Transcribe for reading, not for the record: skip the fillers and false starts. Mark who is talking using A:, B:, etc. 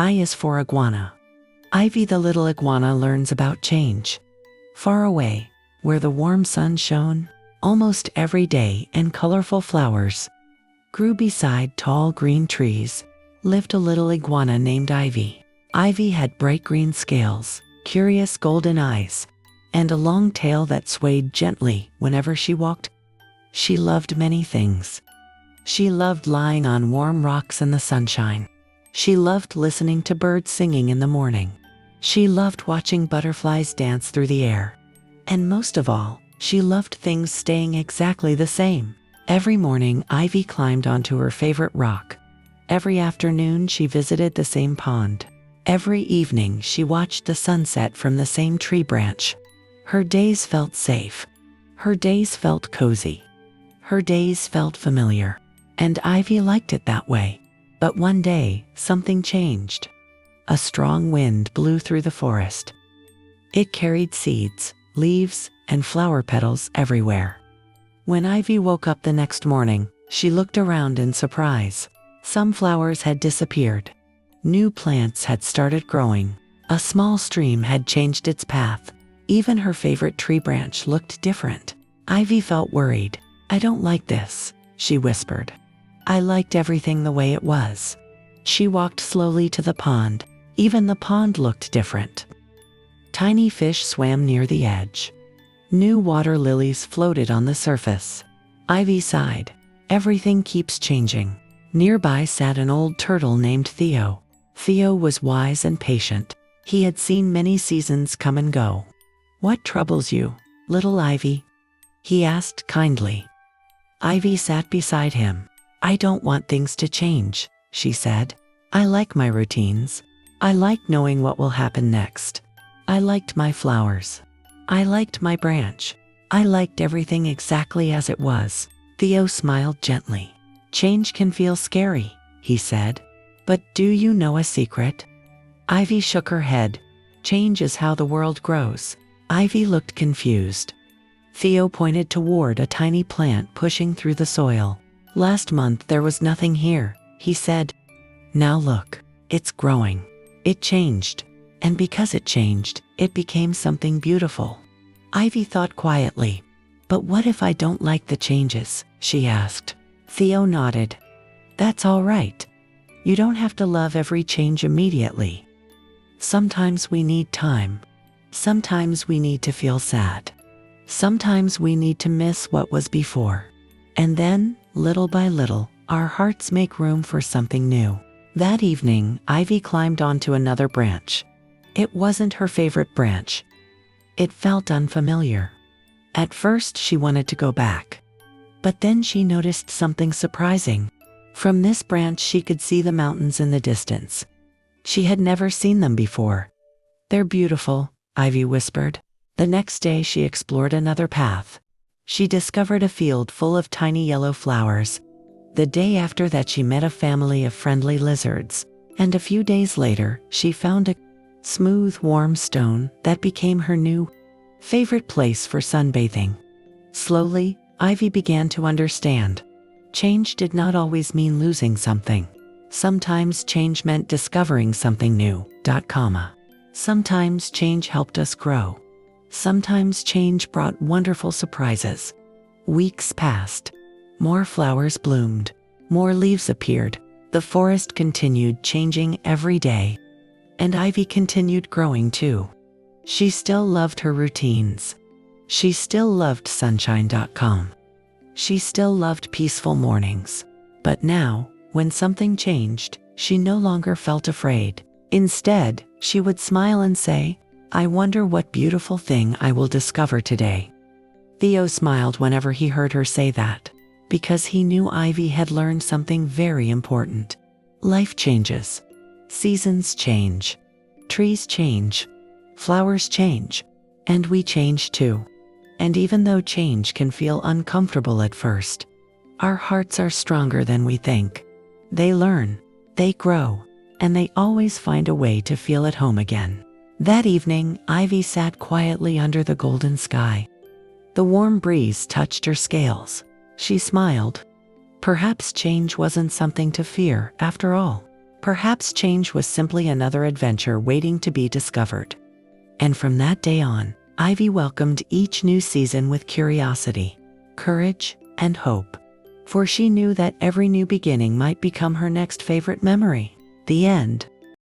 A: I is for iguana. Ivy the little iguana learns about change. Far away, where the warm sun shone, almost every day and colorful flowers grew beside tall green trees, lived a little iguana named Ivy. Ivy had bright green scales, curious golden eyes, and a long tail that swayed gently whenever she walked. She loved many things. She loved lying on warm rocks in the sunshine. She loved listening to birds singing in the morning. She loved watching butterflies dance through the air. And most of all, she loved things staying exactly the same. Every morning, Ivy climbed onto her favorite rock. Every afternoon, she visited the same pond. Every evening, she watched the sunset from the same tree branch. Her days felt safe. Her days felt cozy. Her days felt familiar. And Ivy liked it that way. But one day, something changed. A strong wind blew through the forest. It carried seeds, leaves, and flower petals everywhere. When Ivy woke up the next morning, she looked around in surprise. Some flowers had disappeared. New plants had started growing. A small stream had changed its path. Even her favorite tree branch looked different. Ivy felt worried. "I don't like this," she whispered. "I liked everything the way it was." She walked slowly to the pond. Even the pond looked different. Tiny fish swam near the edge. New water lilies floated on the surface. Ivy sighed. Everything keeps changing. Nearby sat an old turtle named Theo. Theo was wise and patient. He had seen many seasons come and go. "What troubles you, little Ivy?" he asked kindly. Ivy sat beside him. "I don't want things to change," she said. "I like my routines. I like knowing what will happen next. I liked my flowers. I liked my branch. I liked everything exactly as it was." Theo smiled gently. "Change can feel scary," he said. "But do you know a secret?" Ivy shook her head. "Change is how the world grows." Ivy looked confused. Theo pointed toward a tiny plant pushing through the soil. "Last month there was nothing here," he said. "Now look, it's growing." It changed. And because it changed, it became something beautiful. Ivy thought quietly. "But what if I don't like the changes?" she asked. Theo nodded. "That's all right. You don't have to love every change immediately. Sometimes we need time. Sometimes we need to feel sad. Sometimes we need to miss what was before. And then, little by little, our hearts make room for something new." That evening, Ivy climbed onto another branch. It wasn't her favorite branch. It felt unfamiliar. At first, she wanted to go back. But then she noticed something surprising. From this branch, she could see the mountains in the distance. She had never seen them before. "They're beautiful," Ivy whispered. The next day, she explored another path. She discovered a field full of tiny yellow flowers. The day after that, she met a family of friendly lizards. And a few days later, she found a smooth, warm stone that became her new favorite place for sunbathing. Slowly, Ivy began to understand. Change did not always mean losing something. Sometimes change meant discovering something new. Sometimes change helped us grow. Sometimes change brought wonderful surprises. Weeks passed. More flowers bloomed. More leaves appeared. The forest continued changing every day. And Ivy continued growing too. She still loved her routines. She still loved sunshine. She still loved peaceful mornings. But now, when something changed, she no longer felt afraid. Instead, she would smile and say, "I wonder what beautiful thing I will discover today." Theo smiled whenever he heard her say that, because he knew Ivy had learned something very important. Life changes. Seasons change. Trees change. Flowers change. And we change too. And even though change can feel uncomfortable at first, our hearts are stronger than we think. They learn, they grow, and they always find a way to feel at home again. That evening, Ivy sat quietly under the golden sky. The warm breeze touched her scales. She smiled. Perhaps change wasn't something to fear after all. Perhaps change was simply another adventure waiting to be discovered. And from that day on, Ivy welcomed each new season with curiosity, courage, and hope. For she knew that every new beginning might become her next favorite memory. The end.